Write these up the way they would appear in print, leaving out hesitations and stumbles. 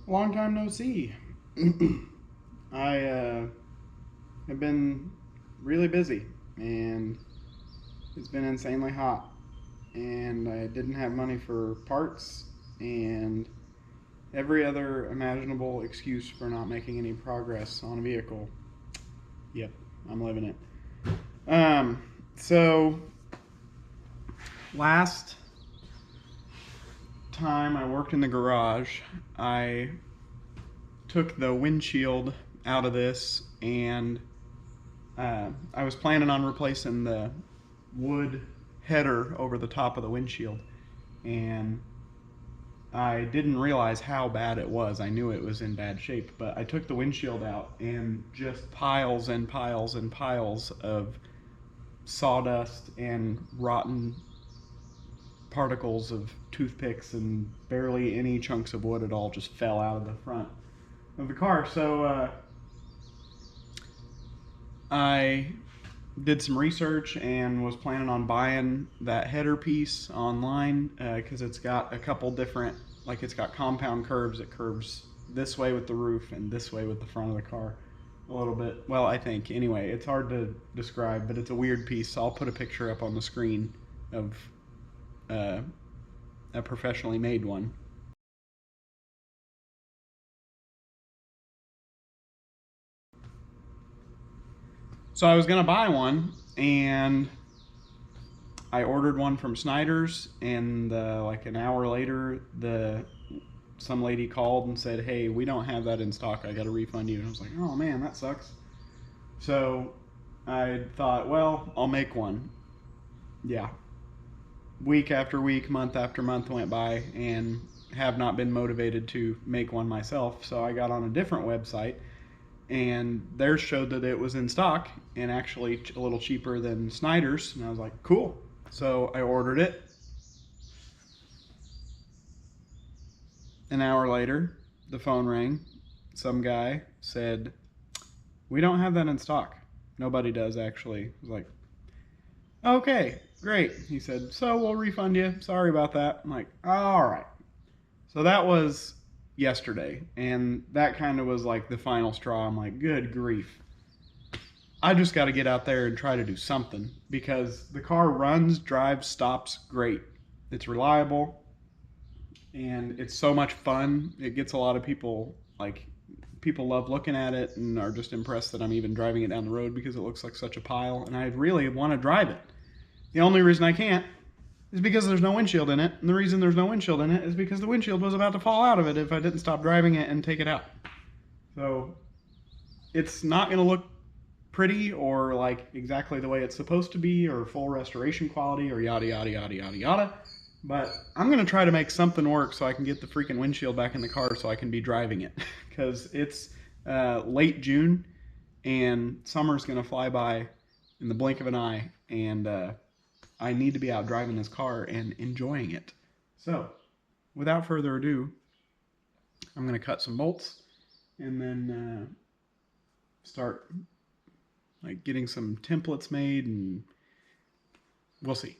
Long time no see. I have been really busy, and it's been insanely hot, and I didn't have money for parts and every other imaginable excuse for not making any progress on a vehicle. Yep, I'm living it. So last time I worked in the garage, I took the windshield out of this, and I was planning on replacing the wood header over the top of the windshield, and I didn't realize how bad it was. I knew it was in bad shape, but I took the windshield out, and just piles and piles and piles of sawdust and rotten particles of toothpicks and barely any chunks of wood at all just fell out of the front of the car. So I did some research and was planning on buying that header piece online because it's got a couple different, like it's got compound curves. It curves this way with the roof and this way with the front of the car a little bit. Well, I think. Anyway, it's hard to describe, but it's a weird piece. So I'll put a picture up on the screen of a professionally made one. So I was gonna buy one, and I ordered one from Snyder's, and like an hour later, some lady called and said, "Hey, we don't have that in stock. I got to refund you." And I was like, "Oh man, that sucks." So I thought, well, I'll make one. Yeah. Week after week, month after month went by, and have not been motivated to make one myself. So I got on a different website, and theirs showed that it was in stock and actually a little cheaper than Snyder's. And I was like, cool. So I ordered it. An hour later, the phone rang. Some guy said, "We don't have that in stock." Nobody does, actually. I was like, "Okay, great." He said, "So we'll refund you. Sorry about that." I'm like, all right. So that was yesterday, and that kind of was like the final straw. I'm like, good grief. I just got to get out there and try to do something, because the car runs, drives, stops great. It's reliable, and it's so much fun. It gets a lot of people, like, people love looking at it and are just impressed that I'm even driving it down the road because it looks like such a pile, and I really want to drive it. The only reason I can't is because there's no windshield in it, and the reason there's no windshield in it is because the windshield was about to fall out of it if I didn't stop driving it and take it out. So it's not going to look pretty or like exactly the way it's supposed to be or full restoration quality or yada yada yada yada yada, but I'm going to try to make something work so I can get the freaking windshield back in the car so I can be driving it, because it's late June and summer's going to fly by in the blink of an eye, and I need to be out driving this car and enjoying it. So without further ado, I'm going to cut some bolts and then start like getting some templates made, and we'll see.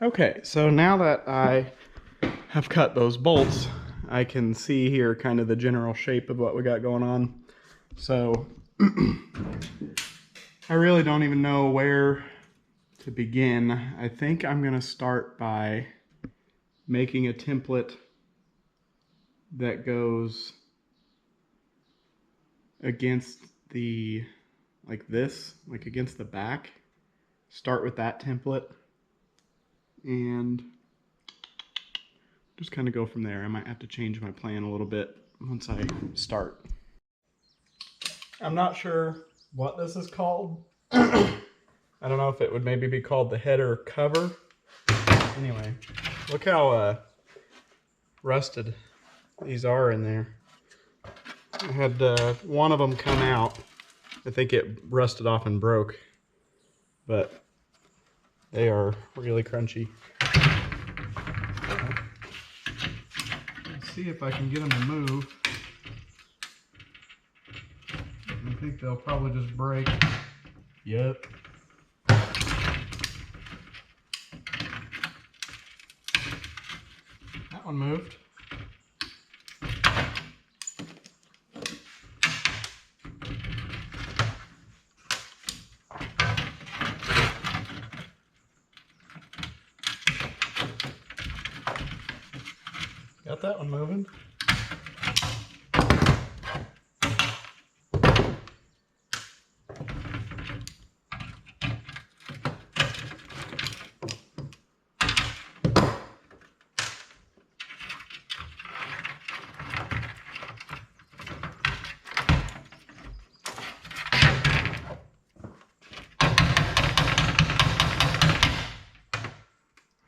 Okay, so now that I have cut those bolts, I can see here kind of the general shape of what we got going on. So I really don't even know where to begin. I think I'm going to start by making a template that goes against the, like this, like against the back. Start with that template and just kind of go from there. I might have to change my plan a little bit once I start. I'm not sure what this is called. I don't know if it would maybe be called the header cover. Anyway, look how rusted these are in there. I had one of them come out. I think it rusted off and broke, but they are really crunchy. Let's see if I can get them to move. I think they'll probably just break. Yep. That one moved. Got that one moving.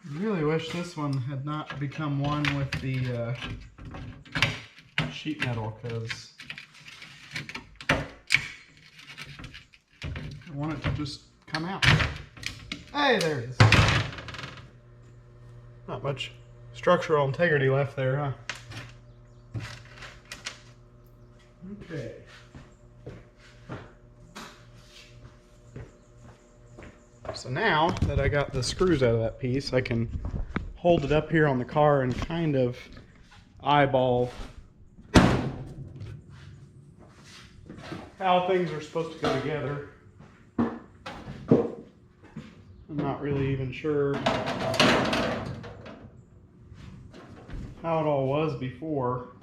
I really wish this one had not become one with the sheet metal, because I want it to just come out. Hey, there it is. Not much structural integrity left there, huh? Okay. So now that I got the screws out of that piece, I can hold it up here on the car and kind of eyeball how things are supposed to go together. I'm not really even sure how it all was before,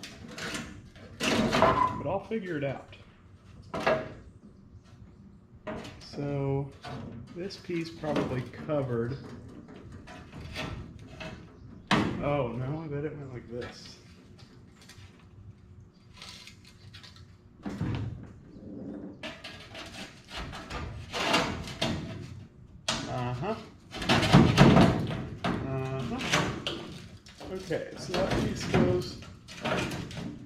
but I'll figure it out. So this piece probably covered. Oh no, I bet it went like this. Okay, so that piece goes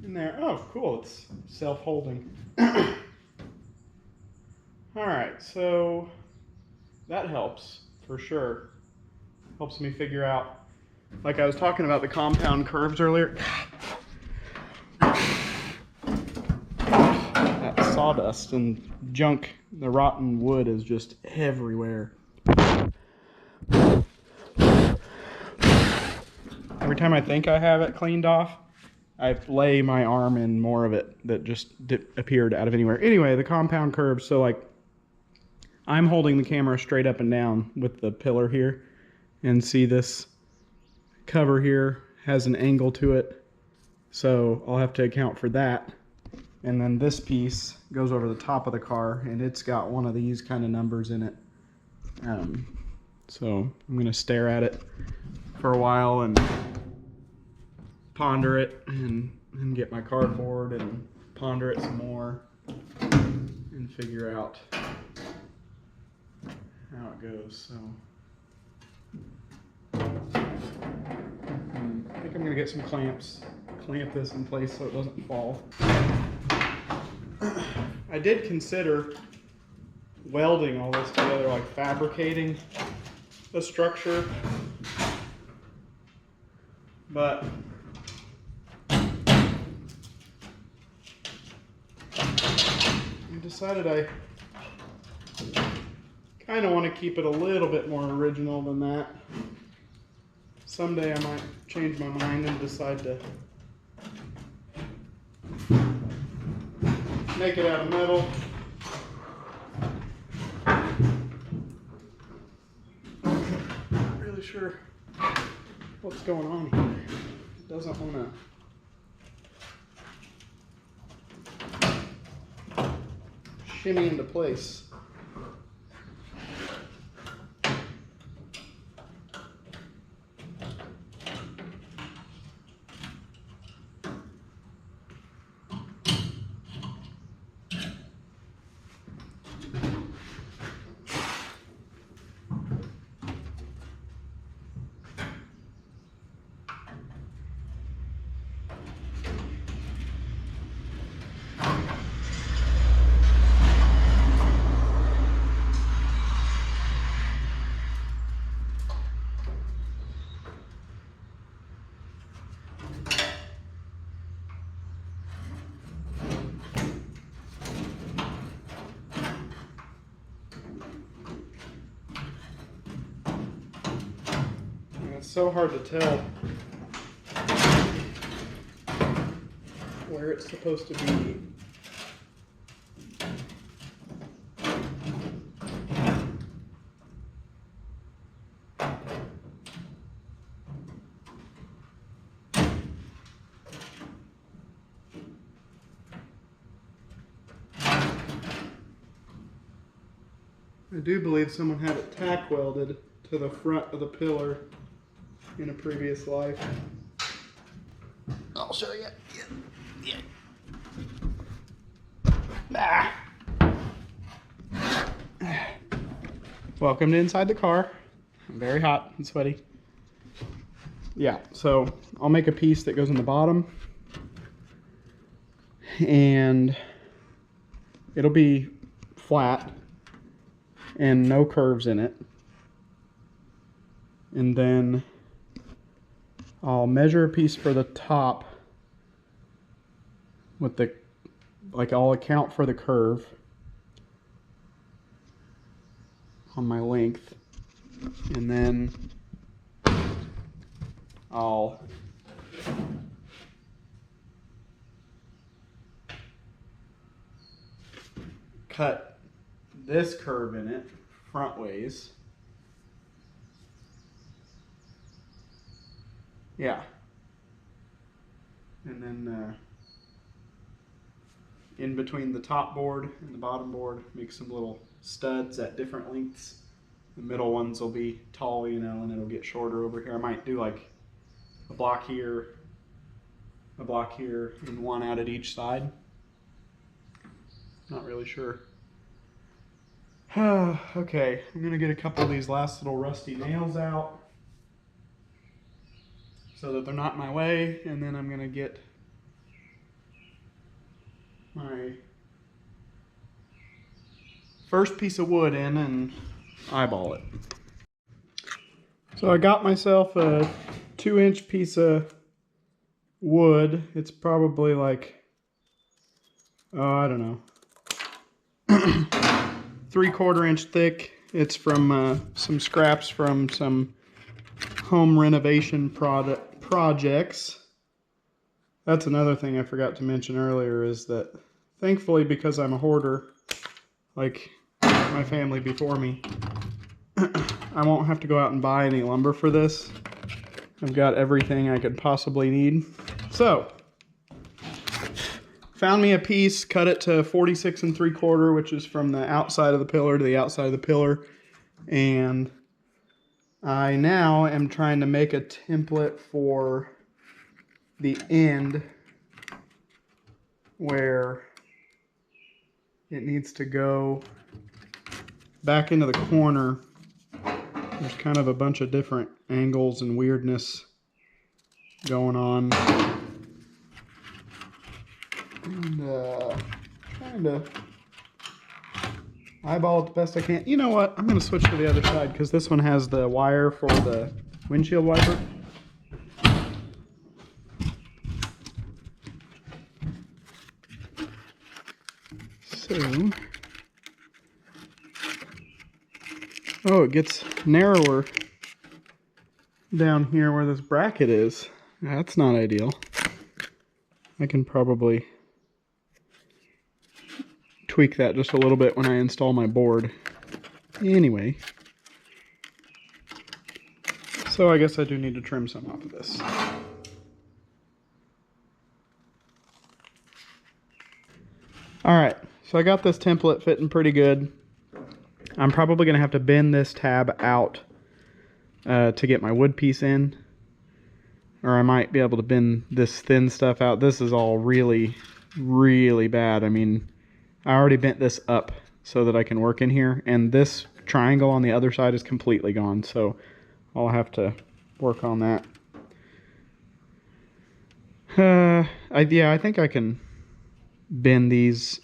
in there. Oh, cool, it's self-holding. Alright, so that helps for sure. Helps me figure out, like I was talking about the compound curves earlier. That sawdust and junk, the rotten wood is just everywhere. Every time I think I have it cleaned off, I lay my arm in more of it that just appeared out of anywhere. Anyway, the compound curves, so like I'm holding the camera straight up and down with the pillar here, and see this cover here has an angle to it, so I'll have to account for that. And then this piece goes over the top of the car, and it's got one of these kind of numbers in it. So I'm gonna stare at it for a while and ponder it, and get my cardboard and ponder it some more and figure out how it goes. So I think I'm gonna get some clamps, clamp this in place so it doesn't fall. I did consider welding all this together, like fabricating a structure, but I decided I kind of want to keep it a little bit more original than that. Someday I might change my mind and decide to make it out of metal. sure what's going on here. It doesn't want to shimmy into place. It's so hard to tell where it's supposed to be. I do believe someone had it tack welded to the front of the pillar in a previous life. I'll show you. Yeah. Welcome to inside the car. I'm very hot and sweaty. Yeah, so I'll make a piece that goes in the bottom, and it'll be flat and no curves in it. And then I'll measure a piece for the top with the, like, I'll account for the curve on my length, and then I'll cut this curve in it front ways. Yeah. And then in between the top board and the bottom board, make some little studs at different lengths. The middle ones will be tall, you know, and it'll get shorter over here. I might do like a block here, and one out at each side. Not really sure. Okay, I'm gonna get a couple of these last little rusty nails out so that they're not in my way, and then I'm gonna get my first piece of wood in and eyeball it. So I got myself a 2-inch piece of wood. It's probably like, oh, I don't know, 3/4 inch thick. It's from some scraps from some home renovation projects. That's another thing I forgot to mention earlier, is that thankfully, because I'm a hoarder, like my family before me, I won't have to go out and buy any lumber for this. I've got everything I could possibly need. So, found me a piece, cut it to 46 3/4, which is from the outside of the pillar to the outside of the pillar. And I now am trying to make a template for the end where it needs to go back into the corner. There's kind of a bunch of different angles and weirdness going on. And trying to eyeball it the best I can. You know what? I'm going to switch to the other side because this one has the wire for the windshield wiper. So, oh, it gets narrower down here where this bracket is. That's not ideal. I can probably tweak that just a little bit when I install my board. Anyway, So I guess I do need to trim some off of this. Alright, so I got this template fitting pretty good. I'm probably going to have to bend this tab out to get my wood piece in. Or I might be able to bend this thin stuff out. This is all really, really bad. I mean, I already bent this up so that I can work in here. And this triangle on the other side is completely gone. So I'll have to work on that. Yeah, I think I can bend these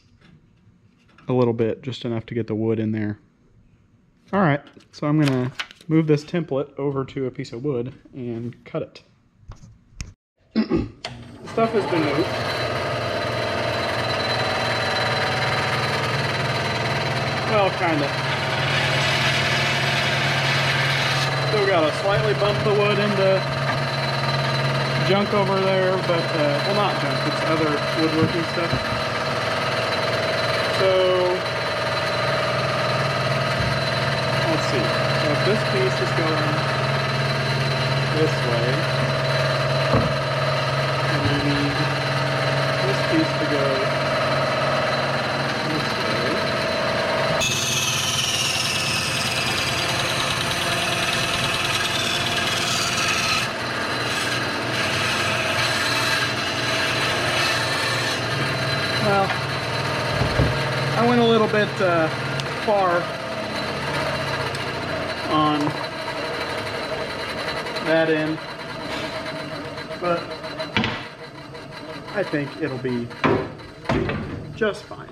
a little bit, just enough to get the wood in there. All right, so I'm gonna move this template over to a piece of wood and cut it. Stuff has been moved. Well, kinda. Still gotta slightly bump the wood into junk over there, but, well, not junk, it's other woodworking stuff. So, let's see. So if this piece is going this way, and I need this piece to go this way. Well, I went a little bit far on that end, but I think it'll be just fine.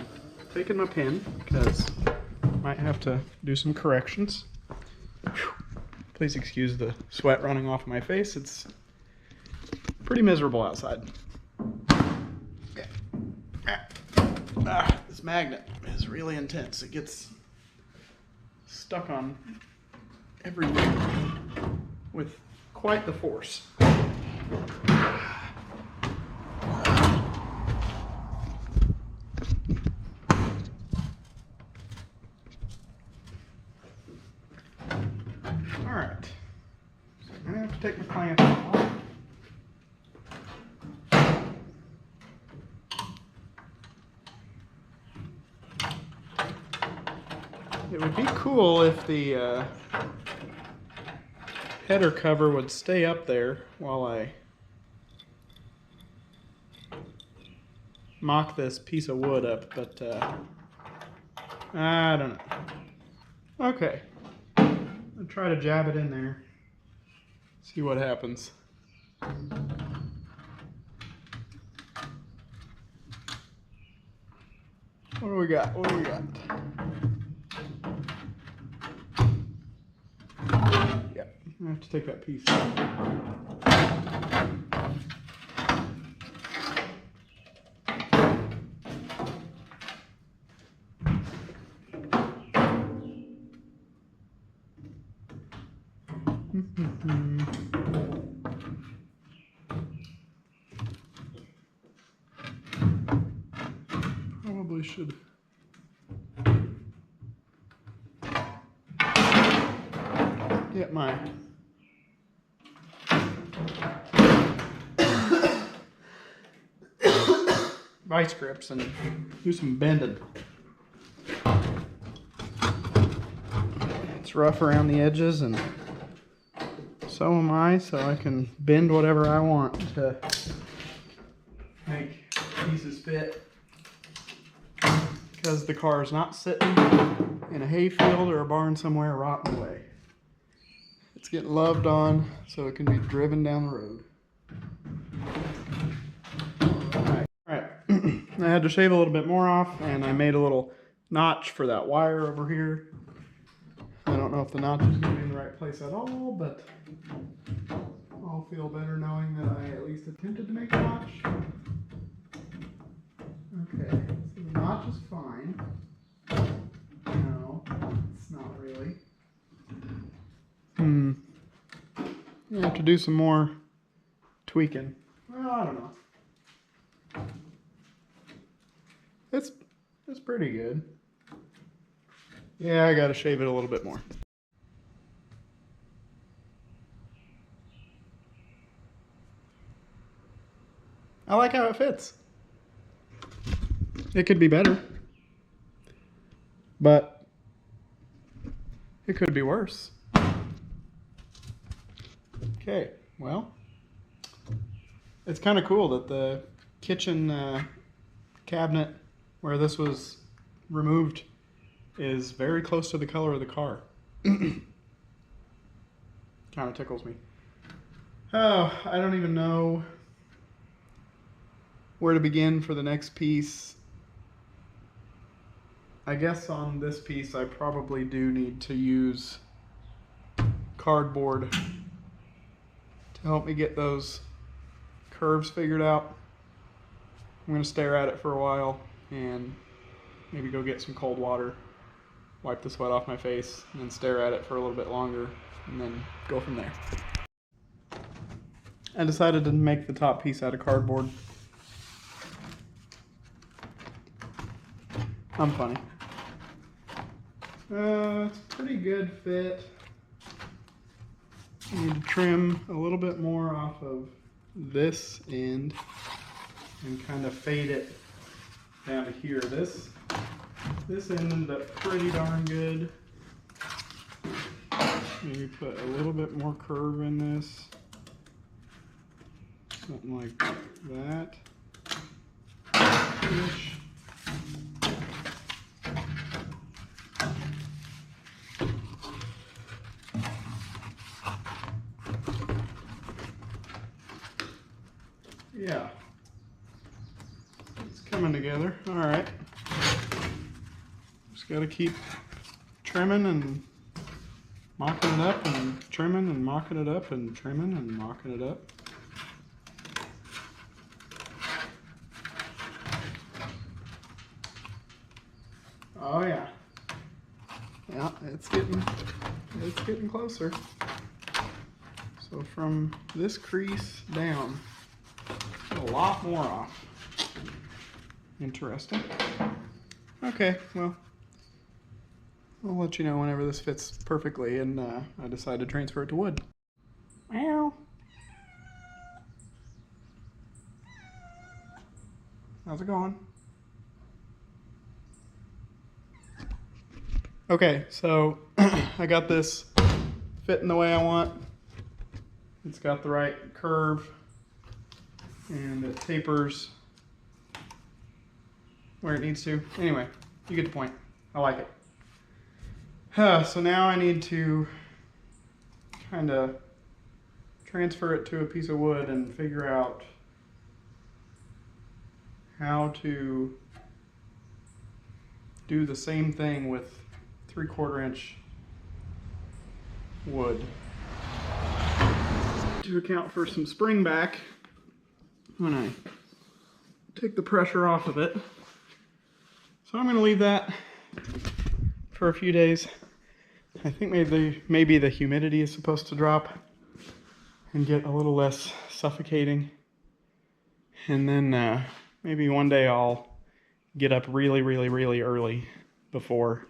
Taking my pen because I might have to do some corrections. Whew. Please excuse the sweat running off my face. It's pretty miserable outside. This magnet is really intense. It gets stuck on everything with quite the force. Alright, so I'm going to have to take my clamp off. It would be cool if the header cover would stay up there while I mock this piece of wood up, but I don't know. Okay, I'll try to jab it in there, see what happens. What do we got? What do we got? Yeah, I have to take that piece out. Probably should get my vice grips and do some bending. It's rough around the edges, and so am I, so I can bend whatever I want to make pieces fit. Because the car is not sitting in a hayfield or a barn somewhere rotting away. It's getting loved on so it can be driven down the road. Alright, I had to shave a little bit more off, and I made a little notch for that wire over here. I don't know if the notch is going to be in the right place at all, but I'll feel better knowing that I at least attempted to make a notch. Okay, so the notch is fine. No, it's not really. I have to do some more tweaking. Well, I don't know. It's pretty good. Yeah, I gotta shave it a little bit more. I like how it fits. It could be better, but it could be worse. Okay, well, it's kind of cool that the kitchen cabinet where this was removed is very close to the color of the car. Kind of tickles me. Oh, I don't even know where to begin for the next piece. I guess on this piece I probably do need to use cardboard to help me get those curves figured out. I'm going to stare at it for a while and maybe go get some cold water, wipe the sweat off my face, and then stare at it for a little bit longer, and then go from there. I decided to make the top piece out of cardboard. I'm funny. It's a pretty good fit. I need to trim a little bit more off of this end and kind of fade it down to here. This ended up pretty darn good. Maybe put a little bit more curve in this. Something like that. Ish. Yeah. It's coming together. All right. Just got to keep trimming and mocking it up and trimming and mocking it up and trimming and mocking it up. Oh yeah. Yeah, it's getting closer. So from this crease down, a lot more off. Interesting. Okay, well, I'll let you know whenever this fits perfectly and I decide to transfer it to wood. Meow. How's it going? Okay, so I got this fitting the way I want. It's got the right curve and it tapers where it needs to. Anyway, you get the point. I like it. So now I need to kind of transfer it to a piece of wood and figure out how to do the same thing with 3/4 inch wood. To account for some spring back when I take the pressure off of it. So I'm going to leave that for a few days. I think maybe the humidity is supposed to drop and get a little less suffocating. And then maybe one day I'll get up really early before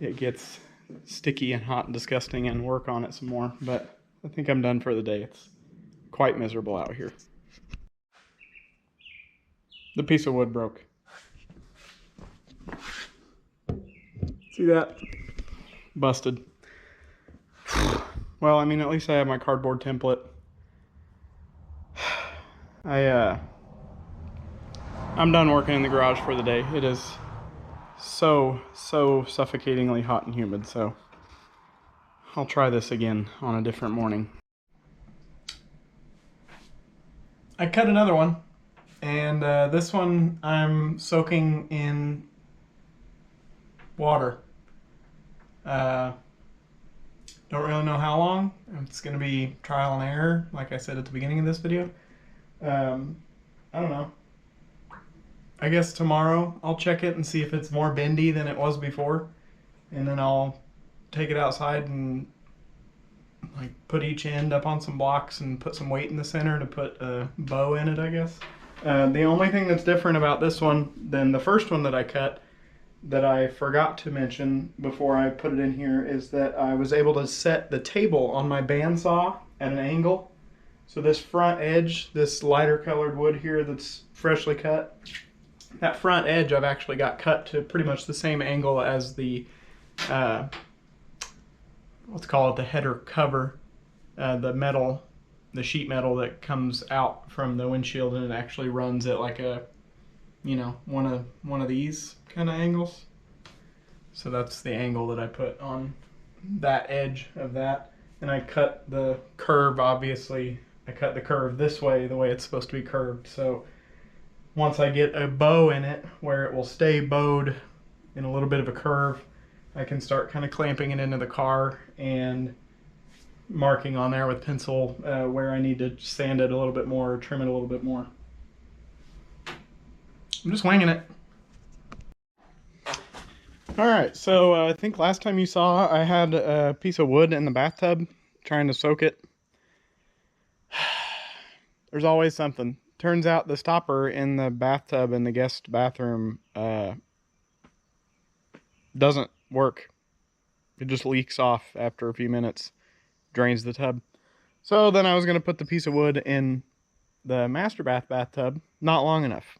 it gets sticky and hot and disgusting and work on it some more. But I think I'm done for the day. It's quite miserable out here. The piece of wood broke. See that? Busted. Well, I mean, at least I have my cardboard template. I'm done working in the garage for the day. It is so suffocatingly hot and humid, so I'll try this again on a different morning. I cut another one, and this one I'm soaking in water. Don't really know how long. It's going to be trial and error, like I said at the beginning of this video. I don't know. I guess tomorrow I'll check it and see if it's more bendy than it was before. And then I'll take it outside and like put each end up on some blocks and put some weight in the center to put a bow in it, I guess. The only thing that's different about this one than the first one that I cut that I forgot to mention before I put it in here is that I was able to set the table on my bandsaw at an angle So this front edge, this lighter colored wood here that's freshly cut, that front edge I've actually got cut to pretty much the same angle as the, let's call it the header cover, the metal, the sheet metal that comes out from the windshield, and it actually runs at like a, you know, one of these kind of angles. So that's the angle that I put on that edge of that. And I cut the curve, obviously, I cut the curve this way, the way it's supposed to be curved. So once I get a bow in it where it will stay bowed in a little bit of a curve, I can start kind of clamping it into the car and marking on there with pencil where I need to sand it a little bit more or trim it a little bit more. I'm just winging it. All right, so I think last time you saw I had a piece of wood in the bathtub trying to soak it. There's always something. Turns out the stopper in the bathtub in the guest bathroom doesn't work. It just leaks off after a few minutes, drains the tub. So then I was going to put the piece of wood in the master bathtub. Not long enough.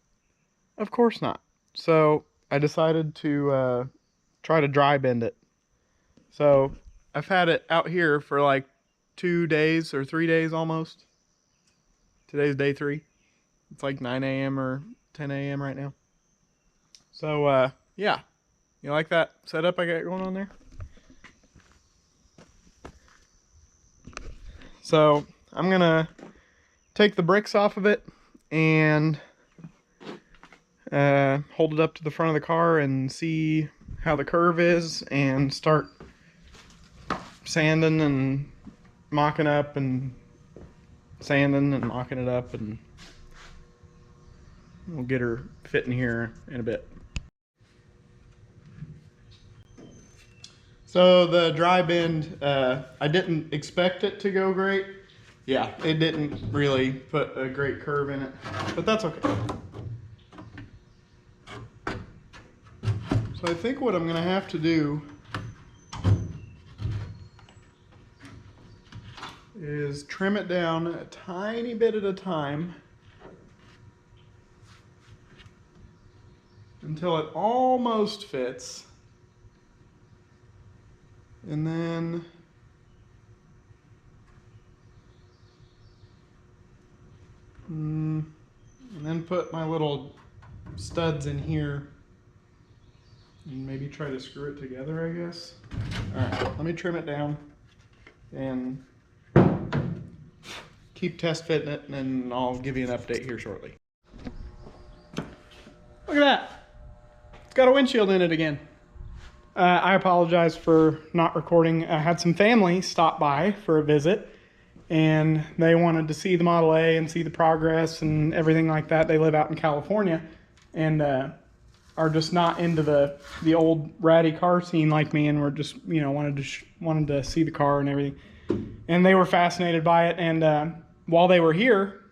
Of course not. So I decided to try to dry bend it. So I've had it out here for like 2 days or 3 days almost. Today's day 3. It's like 9 a.m. or 10 a.m. right now. So yeah, you like that setup I got going on there? So I'm gonna take the bricks off of it and hold it up to the front of the car and see how the curve is, and start sanding and mocking up and sanding and mocking it up, and we'll get her fitting here in a bit. So the dry bend, I didn't expect it to go great. Yeah, it didn't really put a great curve in it, but that's okay. So I think what I'm going to have to do is trim it down a tiny bit at a time until it almost fits. And then put my little studs in here and maybe try to screw it together, I guess. All right, let me trim it down and keep test fitting it, and then I'll give you an update here shortly. Look at that. It's got a windshield in it again. I apologize for not recording. I had some family stop by for a visit, and they wanted to see the Model A and see the progress and everything like that. They live out in California and are just not into the old ratty car scene like me, and were just, you know, wanted to see the car and everything. And they were fascinated by it. And while they were here,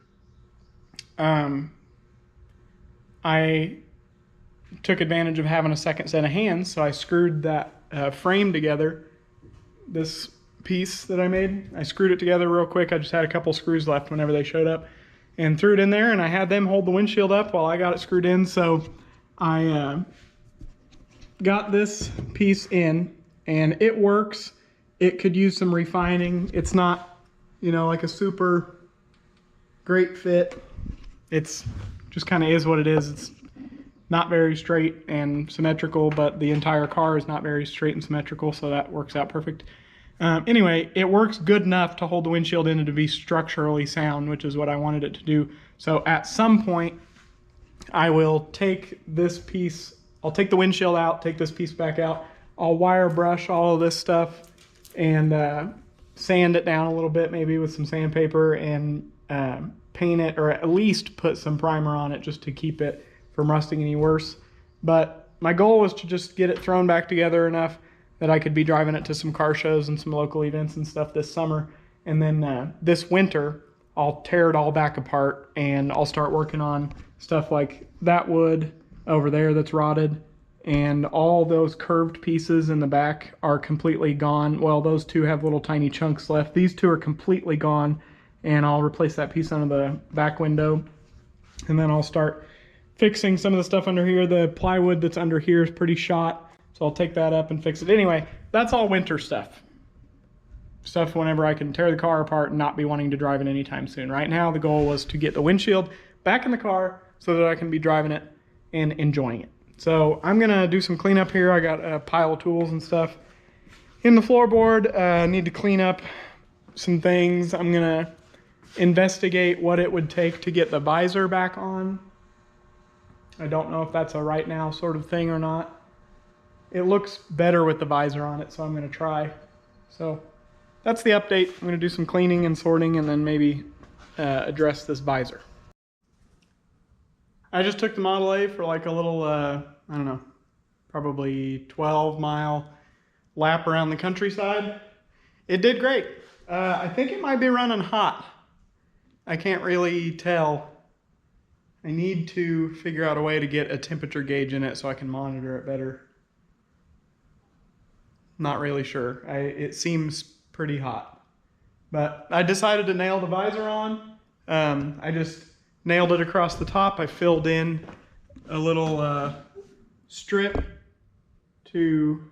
I took advantage of having a second set of hands, so I screwed that frame together. This piece that I made, I screwed it together real quick. I just had a couple screws left whenever they showed up, and threw it in there, and I had them hold the windshield up while I got it screwed in. So I got this piece in, and it works. It could use some refining. It's not, you know, like a super great fit. It's just kind of is what it is. It's not very straight and symmetrical, but the entire car is not very straight and symmetrical, so that works out perfect. Anyway, it works good enough to hold the windshield in and to be structurally sound, which is what I wanted it to do. So at some point, I will take this piece, I'll take the windshield out, take this piece back out. I'll wire brush all of this stuff and sand it down a little bit, maybe with some sandpaper, and paint it, or at least put some primer on it just to keep it from rusting any worse. But my goal was to just get it thrown back together enough that I could be driving it to some car shows and some local events and stuff this summer. And then this winter, I'll tear it all back apart, and I'll start working on stuff like that wood over there that's rotted, and all those curved pieces in the back are completely gone. Well, those two have little tiny chunks left. These two are completely gone, and I'll replace that piece under the back window, and then I'll start fixing some of the stuff under here. The plywood that's under here is pretty shot, so I'll take that up and fix it. Anyway, that's all winter stuff. Stuff whenever I can tear the car apart and not be wanting to drive it anytime soon. Right now, the goal was to get the windshield back in the car so that I can be driving it and enjoying it. So I'm gonna do some cleanup here. I got a pile of tools and stuff in the floorboard. Need to clean up some things. I'm gonna investigate what it would take to get the visor back on. I don't know if that's a right now sort of thing or not. It looks better with the visor on it, so I'm gonna try. So that's the update. I'm gonna do some cleaning and sorting and then maybe address this visor. I just took the Model A for like a little, I don't know, probably 12-mile lap around the countryside. It did great. I think it might be running hot. I can't really tell. I need to figure out a way to get a temperature gauge in it so I can monitor it better. Not really sure. It seems pretty hot. But I decided to nail the visor on. I just nailed it across the top. I filled in a little strip to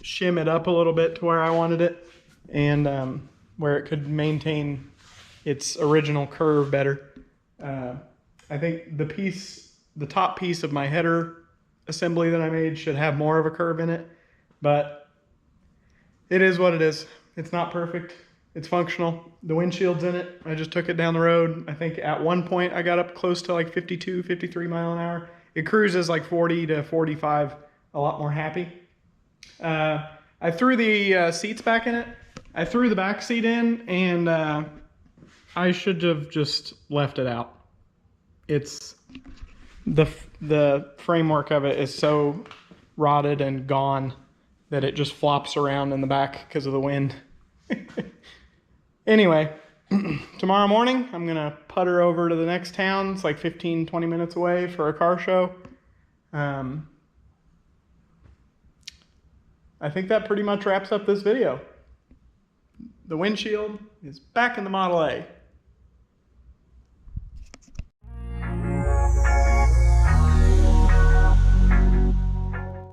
shim it up a little bit to where I wanted it, and where it could maintain its original curve better. I think the top piece of my header assembly that I made should have more of a curve in it, but it is what it is. It's not perfect. It's functional. The windshield's in it. I just took it down the road. I think at one point I got up close to like 52, 53 mile an hour. It cruises like 40 to 45, a lot more happy. I threw the seats back in it. I threw the back seat in, and I should have just left it out. It's the framework of it is so rotted and gone that it just flops around in the back because of the wind. Anyway, tomorrow morning I'm gonna putter over to the next town. It's like 15-20 minutes away for a car show. I think that pretty much wraps up this video. The windshield is back in the Model A.